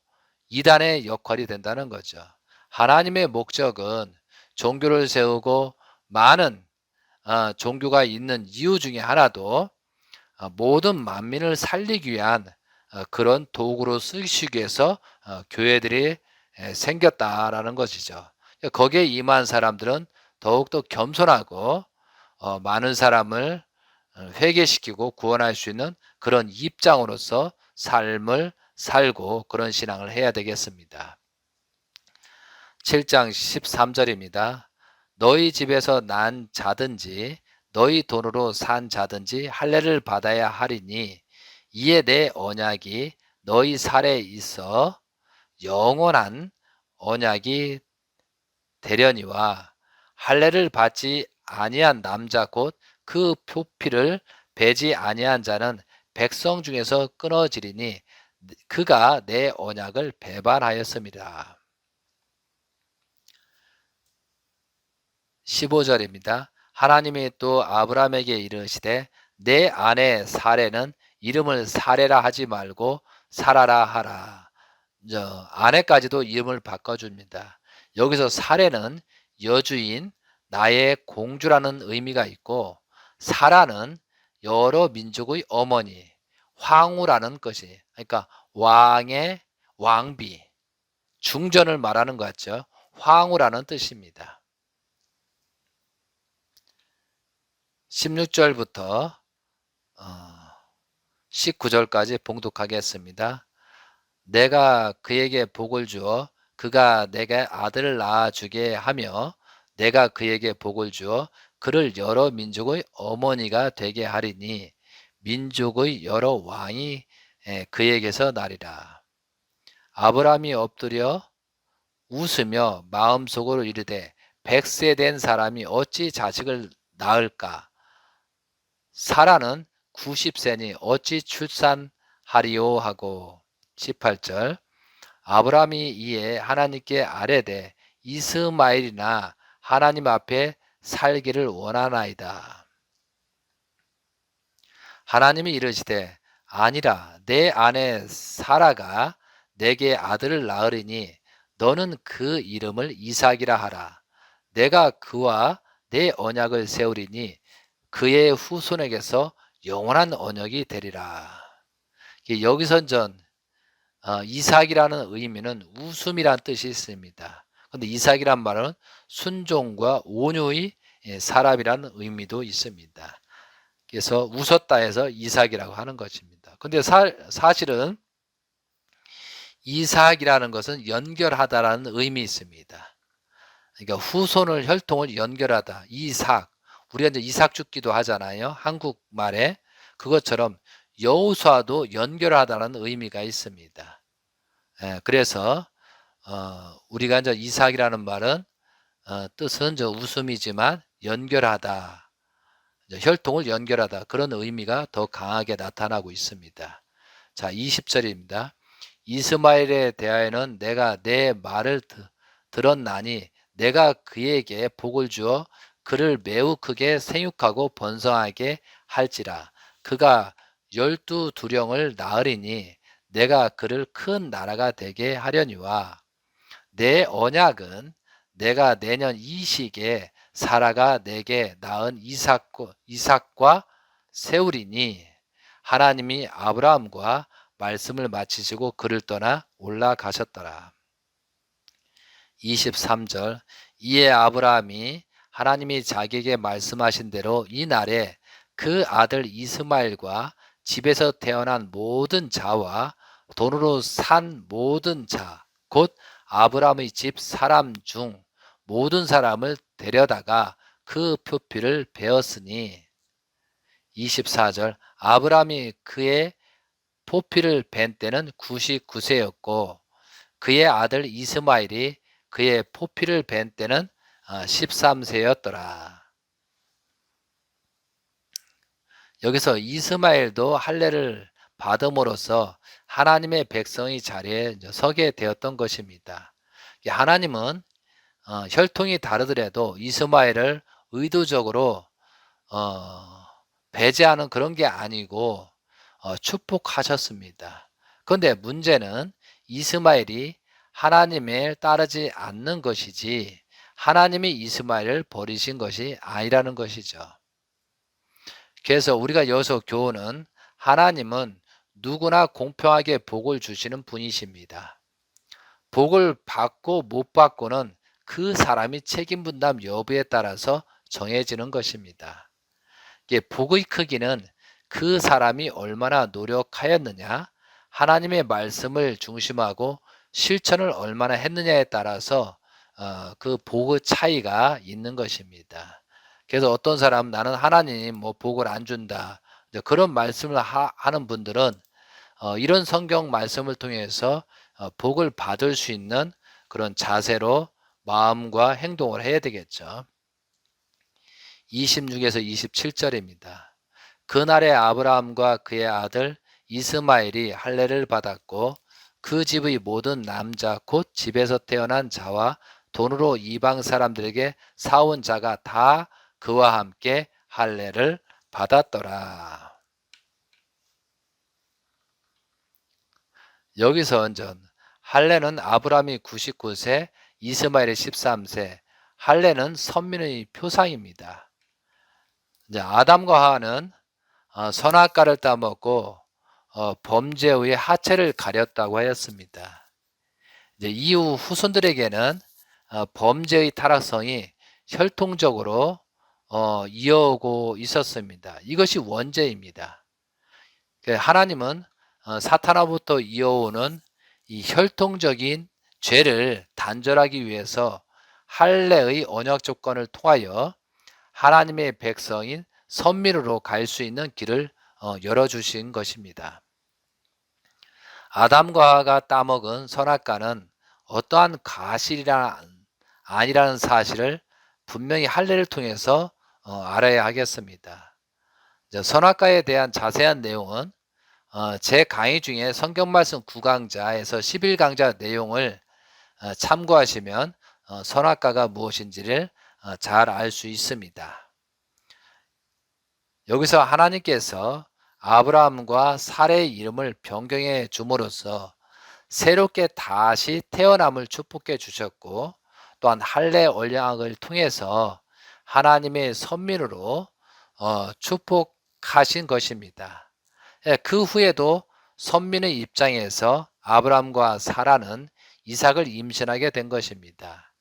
Speaker 1: 이단의 역할이 된다는 거죠. 하나님의 목적은 종교를 세우고 많은 종교가 있는 이유 중에 하나도 모든 만민을 살리기 위한 그런 도구로 쓰시기 위해서 교회들이 생겼다라는 것이죠. 거기에 임한 사람들은 더욱더 겸손하고 많은 사람을 회개시키고 구원할 수 있는 그런 입장으로서 삶을 살고 그런 신앙을 해야 되겠습니다. 7장 13절입니다. 너희 집에서 난 자든지 너희 돈으로 산 자든지 할례를 받아야 하리니 이에 내 언약이 너희 살에 있어 영원한 언약이 되려니와 할례를 받지 아니한 남자 곧 그 표피를 베지 아니한 자는 백성 중에서 끊어지리니 그가 내 언약을 배반하였음이라. 15절입니다. 하나님이 또 아브라함에게 이르시되 내 아내 사레는 이름을 사레라 하지 말고 사라라 하라. 아내까지도 이름을 바꿔줍니다. 여기서 사레는 여주인, 나의 공주라는 의미가 있고 사라는 여러 민족의 어머니, 황후라는 것이 그러니까 왕의 왕비, 중전을 말하는 것 같죠. 황후라는 뜻입니다. 16절부터 19절까지 봉독하겠습니다. 내가 그에게 복을 주어 그가 내게 아들을 낳아주게 하며 내가 그에게 복을 주어 그를 여러 민족의 어머니가 되게 하리니 민족의 여러 왕이 그에게서 나리라. 아브라함이 엎드려 웃으며 마음속으로 이르되 100세 된 사람이 어찌 자식을 낳을까? 사라는 90세니 어찌 출산하리요 하고. 18절 아브라함이 이에 하나님께 아뢰되 이스마엘이나 하나님 앞에 살기를 원하나이다. 하나님이 이르시되 아니라 내 아내 사라가 내게 아들을 낳으리니 너는 그 이름을 이삭이라 하라. 내가 그와 내 언약을 세우리니 그의 후손에게서 영원한 언약이 되리라. 여기선 이삭이라는 의미는 웃음이란 뜻이 있습니다. 그런데 이삭이란 말은 순종과 온유의 사람이라는 의미도 있습니다. 그래서 웃었다 해서 이삭이라고 하는 것입니다. 근데 사실은 이삭이라는 것은 연결하다라는 의미 있습니다. 그러니까 후손을 혈통을 연결하다. 이삭. 우리가 이제 이삭 죽기도 하잖아요. 한국말에. 그것처럼 여호수아도 연결하다라는 의미가 있습니다. 그래서 우리가 이제 이삭이라는 말은 뜻은 웃음이지만 연결하다. 혈통을 연결하다. 그런 의미가 더 강하게 나타나고 있습니다. 자, 20절입니다. 이스마엘에 대하여는 내가 내 말을 들었나니 내가 그에게 복을 주어 그를 매우 크게 생육하고 번성하게 할지라. 그가 12두령을 낳으리니 내가 그를 큰 나라가 되게 하려니와 내 언약은 내가 내년 이 시기에 사라가 내게 낳은 이삭과 세우리니. 하나님이 아브라함과 말씀을 마치시고 그를 떠나 올라가셨더라. 23절 이에 아브라함이 하나님이 자기에게 말씀하신 대로 이 날에 그 아들 이스마엘과 집에서 태어난 모든 자와 돈으로 산 모든 자, 곧 아브라함의 집 사람 중 모든 사람을 데려다가 그 표피를 베었으니. 24절 아브라함이 그의 포피를 벤 때는 99세였고 그의 아들 이스마엘이 그의 포피를 벤 때는 13세였더라. 여기서 이스마엘도 할례를 받음으로써 하나님의 백성의 자리에 서게 되었던 것입니다. 하나님은 혈통이 다르더라도 이스마엘을 의도적으로 배제하는 그런 게 아니고 축복하셨습니다. 그런데 문제는 이스마엘이 하나님을 따르지 않는 것이지 하나님이 이스마엘을 버리신 것이 아니라는 것이죠. 그래서 우리가 여기서 교훈은 하나님은 누구나 공평하게 복을 주시는 분이십니다. 복을 받고 못 받고는 그 사람이 책임 분담 여부에 따라서 정해지는 것입니다. 복의 크기는 그 사람이 얼마나 노력하였느냐, 하나님의 말씀을 중심하고 실천을 얼마나 했느냐에 따라서 그 복의 차이가 있는 것입니다. 그래서 어떤 사람 나는 하나님 뭐 복을 안 준다 그런 말씀을 하는 분들은 이런 성경 말씀을 통해서 복을 받을 수 있는 그런 자세로 마음과 행동을 해야 되겠죠. 26에서 27절입니다. 그날에 아브라함과 그의 아들 이스마엘이 할례를 받았고 그 집의 모든 남자 곧 집에서 태어난 자와 돈으로 이방 사람들에게 사온 자가 다 그와 함께 할례를 받았더라. 여기서 할례는 아브라함이 99세, 이스마엘이 13세. 할례는 선민의 표상입니다. 이제 아담과 하와는 선악과를 따먹고 범죄의 하체를 가렸다고 하였습니다. 이제 이후 후손들에게는 범죄의 타락성이 혈통적으로 이어오고 있었습니다. 이것이 원죄입니다. 하나님은 사탄으로부터 이어오는 이 혈통적인 죄를 단절하기 위해서 할례의 언약 조건을 통하여 하나님의 백성인 선민으로 갈 수 있는 길을 열어주신 것입니다. 아담과 하와가 따먹은 선악과는 어떠한 가실이라 아니라는 사실을 분명히 할례를 통해서 알아야 하겠습니다. 선악과에 대한 자세한 내용은 제 강의 중에 성경 말씀 9강자에서 11강자 내용을 참고하시면 선악과가 무엇인지를 잘 알 수 있습니다. 여기서 하나님께서 아브라함과 사레의 이름을 변경해 줌으로써 새롭게 다시 태어남을 축복해 주셨고, 또한 할례 언약을 통해서 하나님의 선민으로 축복하신 것입니다. 그 후에도 선민의 입장에서 아브라함과 사라는 이삭을 임신하게 된 것입니다.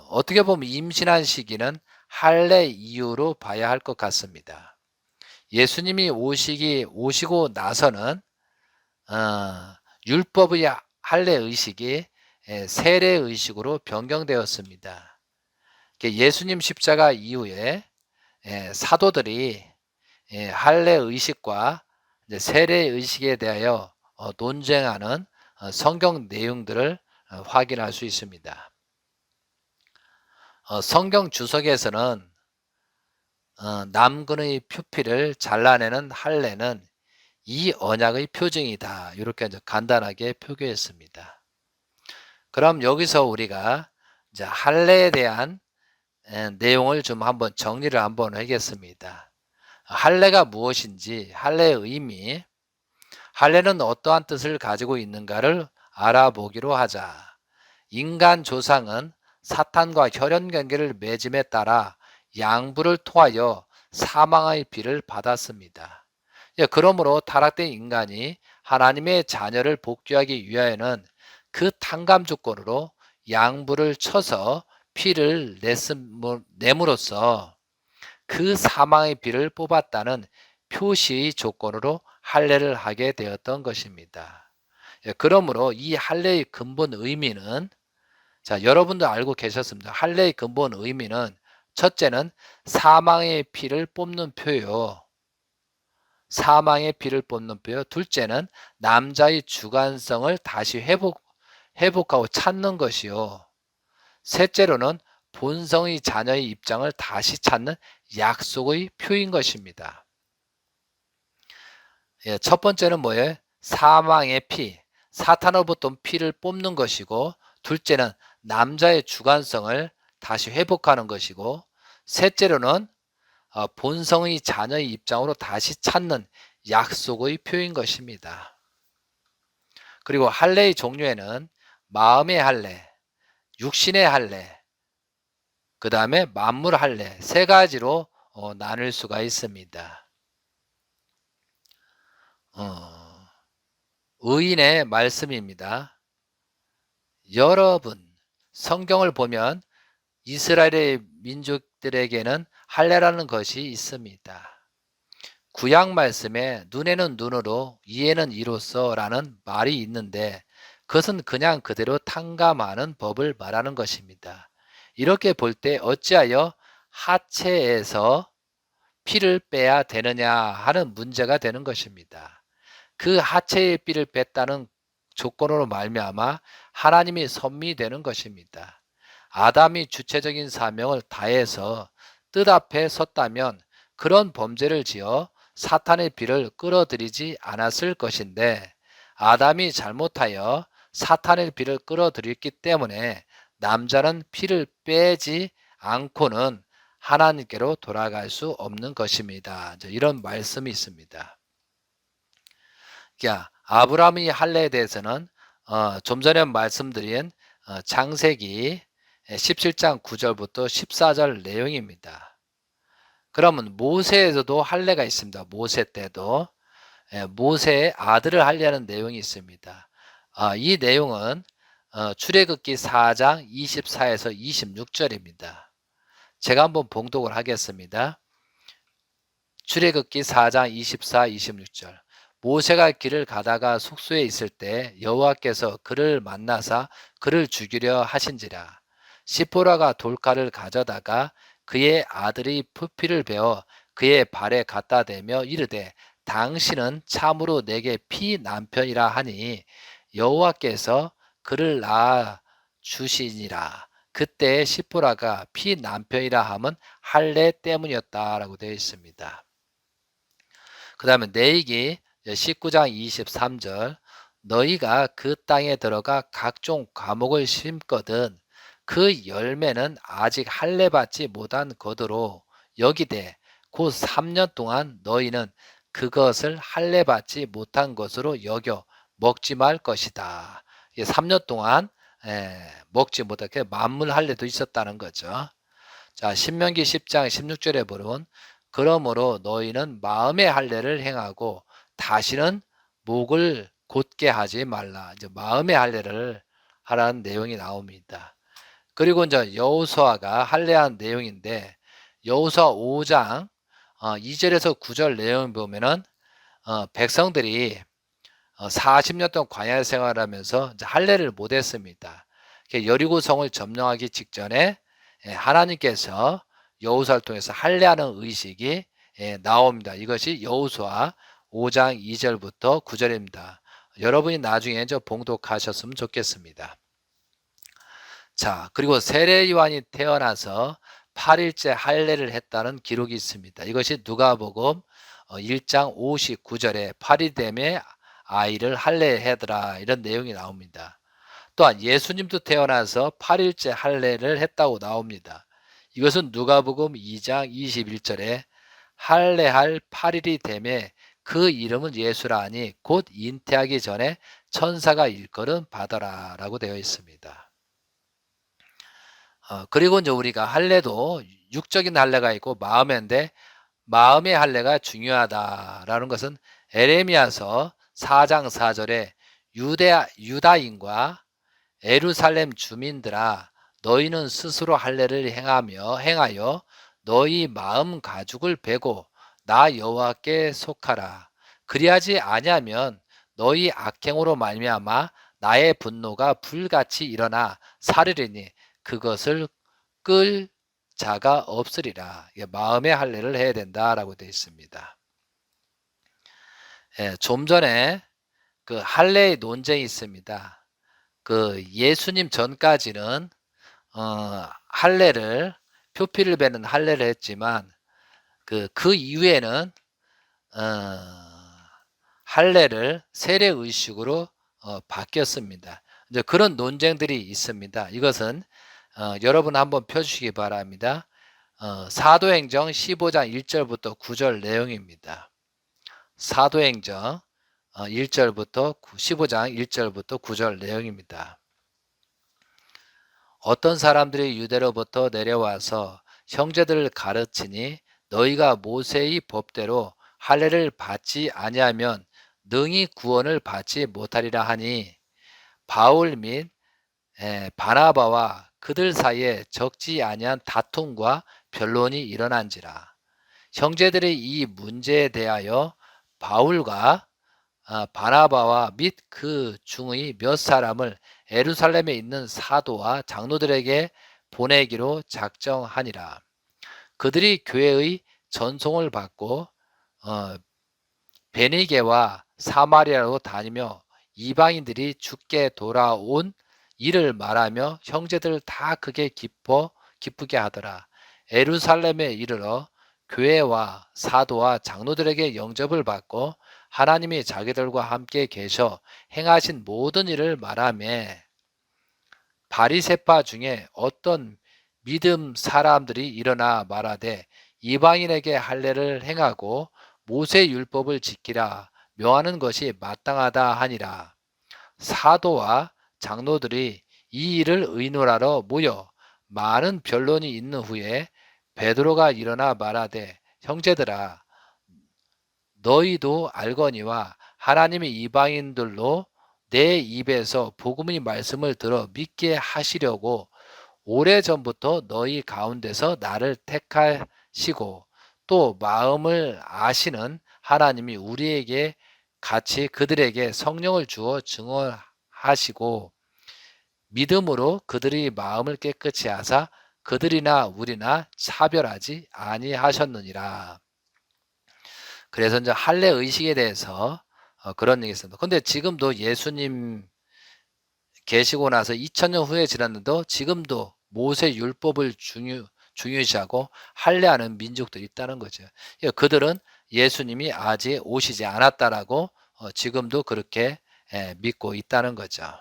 Speaker 1: 어떻게 보면 임신한 시기는 할례 이후로 봐야 할 것 같습니다. 예수님이 오시고 나서는 율법의 할례 의식이 세례 의식으로 변경되었습니다. 예수님 십자가 이후에 사도들이 할례 의식과 세례 의식에 대하여 논쟁하는 성경 내용들을 확인할 수 있습니다. 성경 주석에서는 남근의 표피를 잘라내는 할례는 이 언약의 표징이다, 이렇게 이제 간단하게 표기했습니다. 그럼 여기서 우리가 이제 할례에 대한 내용을 좀 한번 정리를 한번 하겠습니다. 할례가 무엇인지, 할례의 의미, 할례는 어떠한 뜻을 가지고 있는가를 알아보기로 하자. 인간 조상은 사탄과 혈연 관계를 맺음에 따라 양부를 통하여 사망의 비를 받았습니다. 그러므로 타락된 인간이 하나님의 자녀를 복귀하기 위하여는 그 탕감 조건으로 양부를 쳐서 피를 내므로써 그 사망의 비를 뽑았다는 표시의 조건으로 할례를 하게 되었던 것입니다. 그러므로 이 할례의 근본 의미는, 자, 여러분도 알고 계셨습니다. 할례의 근본 의미는 첫째는 사망의 피를 뽑는 표요. 사망의 피를 뽑는 표요. 둘째는 남자의 주관성을 다시 회복하고 찾는 것이요. 셋째로는 본성의 자녀의 입장을 다시 찾는 약속의 표인 것입니다. 첫 번째는 뭐예요? 사망의 피, 사탄으로부터 피를 뽑는 것이고, 둘째는 남자의 주관성을 다시 회복하는 것이고, 셋째로는 본성의 자녀의 입장으로 다시 찾는 약속의 표인 것입니다. 그리고 할례의 종류에는 마음의 할례, 육신의 할례, 그 다음에 만물 할례, 세 가지로 나눌 수가 있습니다. 의인의 말씀입니다. 여러분, 성경을 보면 이스라엘의 민족들에게는 할례라는 것이 있습니다. 구약 말씀에 눈에는 눈으로 이에는 이로써 라는 말이 있는데, 그것은 그냥 그대로 탕감하는 법을 말하는 것입니다. 이렇게 볼 때 어찌하여 하체에서 피를 빼야 되느냐 하는 문제가 되는 것입니다. 그 하체의 피를 뺐다는 조건으로 말미암아 하나님이 선미되는 것입니다. 아담이 주체적인 사명을 다해서 뜻 앞에 섰다면 그런 범죄를 지어 사탄의 피를 끌어들이지 않았을 것인데, 아담이 잘못하여 사탄의 피를 끌어들였기 때문에 남자는 피를 빼지 않고는 하나님께로 돌아갈 수 없는 것입니다. 이런 말씀이 있습니다. 아브라함의 할례에 대해서는 좀 전에 말씀드린 창세기 17장 9절부터 14절 내용입니다. 그러면 모세에서도 할례가 있습니다. 모세 때도 모세의 아들을 할례하는 내용이 있습니다. 이 내용은 출애굽기 4장 24에서 26절입니다. 제가 한번 봉독을 하겠습니다. 출애굽기 4장 24, 26절. 모세가 길을 가다가 숙소에 있을 때 여호와께서 그를 만나사 그를 죽이려 하신지라. 시포라가 돌칼을 가져다가 그의 아들이 부피를 베어 그의 발에 갖다 대며 이르되 당신은 참으로 내게 피 남편이라 하니 여호와께서 그를 낳아 주시니라. 그때 시포라가 피 남편이라 함은 할례 때문이었다라고 되어 있습니다. 그 다음에 레위기 19장 23절. 너희가 그 땅에 들어가 각종 과목을 심거든 그 열매는 아직 할례 받지 못한 것으로 여기되 곧 3년 동안 너희는 그것을 할례 받지 못한 것으로 여겨 먹지 말 것이다. 3년 동안 먹지 못하게 만물 할례도 있었다는 거죠. 자, 신명기 10장 16절에 보면 그러므로 너희는 마음의 할례를 행하고 다시는 목을 곧게 하지 말라. 이제 마음의 할례를 하라는 내용이 나옵니다. 그리고 이제 여호수아가 할례한 내용인데 여호수아 5장 2절에서 9절 내용 보면은 백성들이 40년 동안 광야 생활하면서 할례를 못했습니다. 여리고성을 점령하기 직전에 하나님께서 여호수아를 통해서 할례하는 의식이 나옵니다. 이것이 여호수아 5장 2절부터 9절입니다. 여러분이 나중에 봉독하셨으면 좋겠습니다. 자, 그리고 세례 요한이 태어나서 8일째 할례를 했다는 기록이 있습니다. 이것이 누가복음 1장 59절에 8일 되매 아이를 할례하더라 이런 내용이 나옵니다. 또한 예수님도 태어나서 8일째 할례를 했다고 나옵니다. 이것은 누가복음 2장 21절에 할례할 8일이 되매 그 이름은 예수라 하니 곧 잉태하기 전에 천사가 일컬음 받아라 라고 되어 있습니다. 그리고 이제 우리가 할례도 육적인 할례가 있고 마음인데 마음의 할례가 중요하다라는 것은 에레미야서 4장 4절에 유다인과 예루살렘 주민들아 너희는 스스로 할례를 행하여 너희 마음 가죽을 베고 나 여호와께 속하라. 그리하지 아니하면 너희 악행으로 말미암아 나의 분노가 불같이 일어나 사르리니 그것을 끌 자가 없으리라. 마음의 할례를 해야 된다라고 되어 있습니다. 좀 전에 그 할례의 논쟁이 있습니다. 그 예수님 전까지는 할례를 표피를 베는 할례를 했지만 그 이후에는 할례를 세례 의식으로 바뀌었습니다. 이제 그런 논쟁들이 있습니다. 이것은 여러분 한번 펴주시기 바랍니다. 사도행정 15장 1절부터 9절 내용입니다. 사도행정 1절부터 15장 1절부터 9절 내용입니다. 어떤 사람들이 유대로부터 내려와서 형제들을 가르치니 너희가 모세의 법대로 할례를 받지 아니하면 능히 구원을 받지 못하리라 하니 바울 및 바나바와 그들 사이에 적지 아니한 다툼과 변론이 일어난지라. 형제들이 이 문제에 대하여 바울과 바나바와 및 그 중의 몇 사람을 예루살렘에 있는 사도와 장로들에게 보내기로 작정하니라. 그들이 교회의 전송을 받고 베니게와 사마리아로 다니며 이방인들이 죽게 돌아온 이를 말하며 형제들 다 크게 기쁘게 하더라. 예루살렘에 이르러 교회와 사도와 장로들에게 영접을 받고 하나님이 자기들과 함께 계셔 행하신 모든 일을 말하며 바리새파 중에 어떤 믿음 사람들이 일어나 말하되 이방인에게 할례를 행하고 모세 율법을 지키라 명하는 것이 마땅하다 하니라. 사도와 장로들이 이 일을 의논하러 모여 많은 변론이 있는 후에 베드로가 일어나 말하되 형제들아 너희도 알거니와 하나님이 이방인들로 내 입에서 복음의 말씀을 들어 믿게 하시려고 오래전부터 너희 가운데서 나를 택하시고 또 마음을 아시는 하나님이 우리에게 같이 그들에게 성령을 주어 증언하시고 믿음으로 그들의 마음을 깨끗이 하사 그들이나 우리나 차별하지 아니하셨느니라. 그래서 이제 할례 의식에 대해서 그런 얘기 있습니다. 근데 지금도 예수님 계시고 나서 2000년 후에 지났는데도 지금도 모세 율법을 중요시하고 할례하는 민족들이 있다는 거죠. 그들은 예수님이 아직 오시지 않았다라고 지금도 그렇게 믿고 있다는 거죠.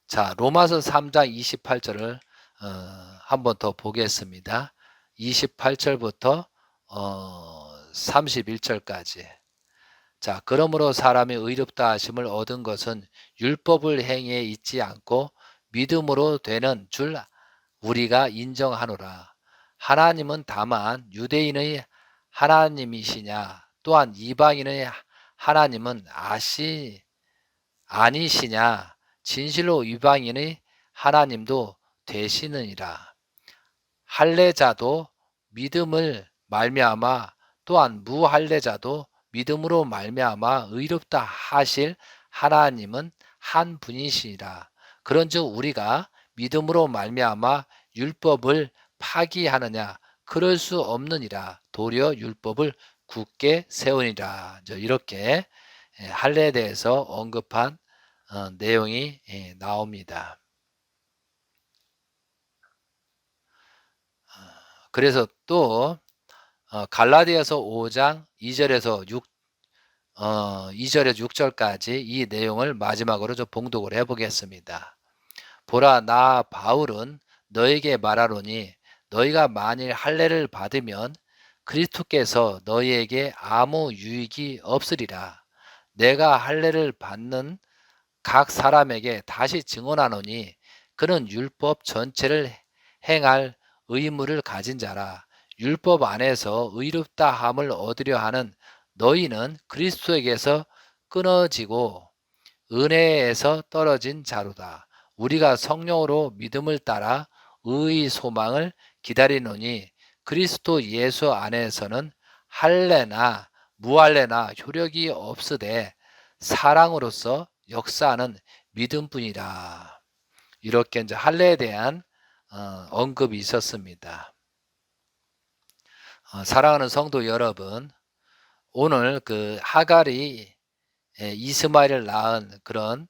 Speaker 1: 자, 로마서 3장 28절을 한번 더 보겠습니다. 28절부터 31절까지. 자, 그러므로 사람이 의롭다 하심을 얻은 것은 율법을 행위에 있지 않고 믿음으로 되는 줄 우리가 인정하노라. 하나님은 다만 유대인의 하나님이시냐 또한 이방인의 하나님은 아니시냐 진실로 이방인의 하나님도 되시느니라. 할례자도 믿음을 말미암아 또한 무할례자도 믿음으로 말미암아 의롭다 하실 하나님은 한 분이시니라. 그런즉 우리가 믿음으로 말미암아 율법을 파기하느냐 그럴 수 없느니라. 도리어 율법을 굳게 세우니라. 이렇게 할례에 대해서 언급한 내용이 나옵니다. 그래서 또 갈라디아서 5장 2절에서 6절까지 이 내용을 마지막으로 좀 봉독을 해보겠습니다. 보라, 나 바울은 너에게 말하노니 너희가 만일 할례를 받으면 그리스도께서 너희에게 아무 유익이 없으리라. 내가 할례를 받는 각 사람에게 다시 증언하노니 그는 율법 전체를 행할 의무를 가진 자라. 율법 안에서 의롭다 함을 얻으려 하는 너희는 그리스도에게서 끊어지고 은혜에서 떨어진 자로다. 우리가 성령으로 믿음을 따라 의의 소망을 기다리노니 그리스도 예수 안에서는 할례나 무할례나 효력이 없으되 사랑으로서 역사하는 믿음뿐이라. 이렇게 이제 할례에 대한 언급이 있었습니다. 사랑하는 성도 여러분, 오늘 그 하갈이 이스마엘을 낳은 그런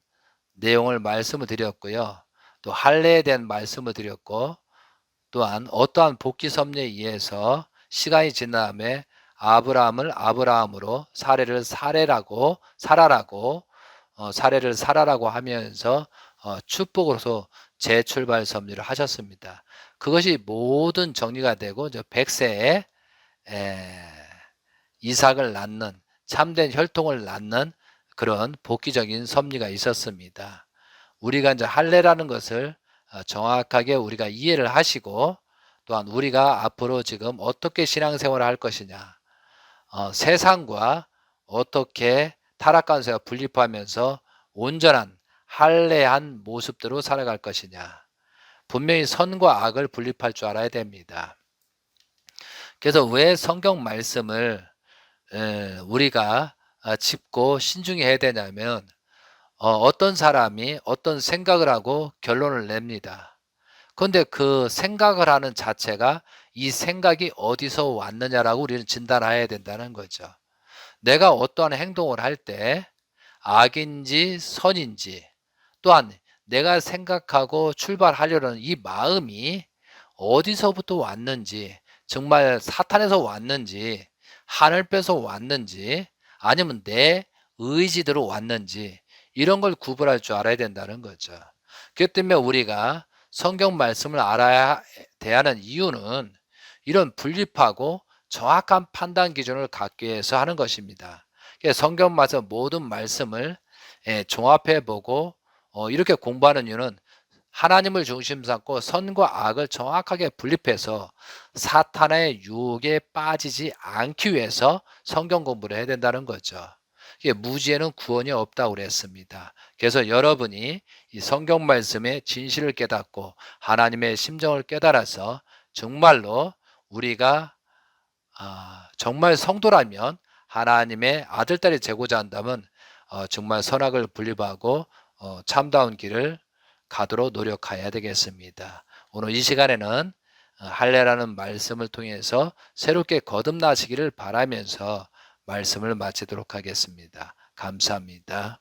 Speaker 1: 내용을 말씀을 드렸고요. 또 할례에 대한 말씀을 드렸고, 또한 어떠한 복귀 섭리에 의해서 시간이 지난 다음에 아브라함을 아브라함으로 사례를 사라라고 하면서 축복으로서 재출발 섭리를 하셨습니다. 그것이 모든 정리가 되고 100세에 이삭을 낳는 참된 혈통을 낳는 그런 복귀적인 섭리가 있었습니다. 우리가 이제 할례라는 것을 정확하게 우리가 이해를 하시고 또한 우리가 앞으로 지금 어떻게 신앙생활을 할 것이냐, 세상과 어떻게 타락한 세와 분립하면서 온전한 할례한 모습대로 살아갈 것이냐, 분명히 선과 악을 분립할 줄 알아야 됩니다. 그래서 왜 성경 말씀을 우리가 짚고 신중히 해야 되냐면 어떤 사람이 어떤 생각을 하고 결론을 냅니다. 그런데 그 생각을 하는 자체가 이 생각이 어디서 왔느냐라고 우리는 진단해야 된다는 거죠. 내가 어떠한 행동을 할 때 악인지 선인지, 또한 내가 생각하고 출발하려는 이 마음이 어디서부터 왔는지, 정말 사탄에서 왔는지, 하늘에서 왔는지, 아니면 내 의지대로 왔는지, 이런 걸 구분할 줄 알아야 된다는 거죠. 그렇기 때문에 우리가 성경 말씀을 알아야 대하는 이유는 이런 분립하고 정확한 판단 기준을 갖기 위해서 하는 것입니다. 성경 말씀 모든 말씀을 종합해 보고 이렇게 공부하는 이유는 하나님을 중심 삼고 선과 악을 정확하게 분립해서 사탄의 유혹에 빠지지 않기 위해서 성경 공부를 해야 된다는 거죠. 이게 무지에는 구원이 없다고 그랬습니다. 그래서 여러분이 이 성경 말씀의 진실을 깨닫고 하나님의 심정을 깨달아서 정말로 우리가 정말 성도라면 하나님의 아들딸이 되고자 한다면 정말 선악을 분립하고 참다운 길을 가도록 노력해야 되겠습니다. 오늘 이 시간에는 할례라는 말씀을 통해서 새롭게 거듭나시기를 바라면서 말씀을 마치도록 하겠습니다. 감사합니다.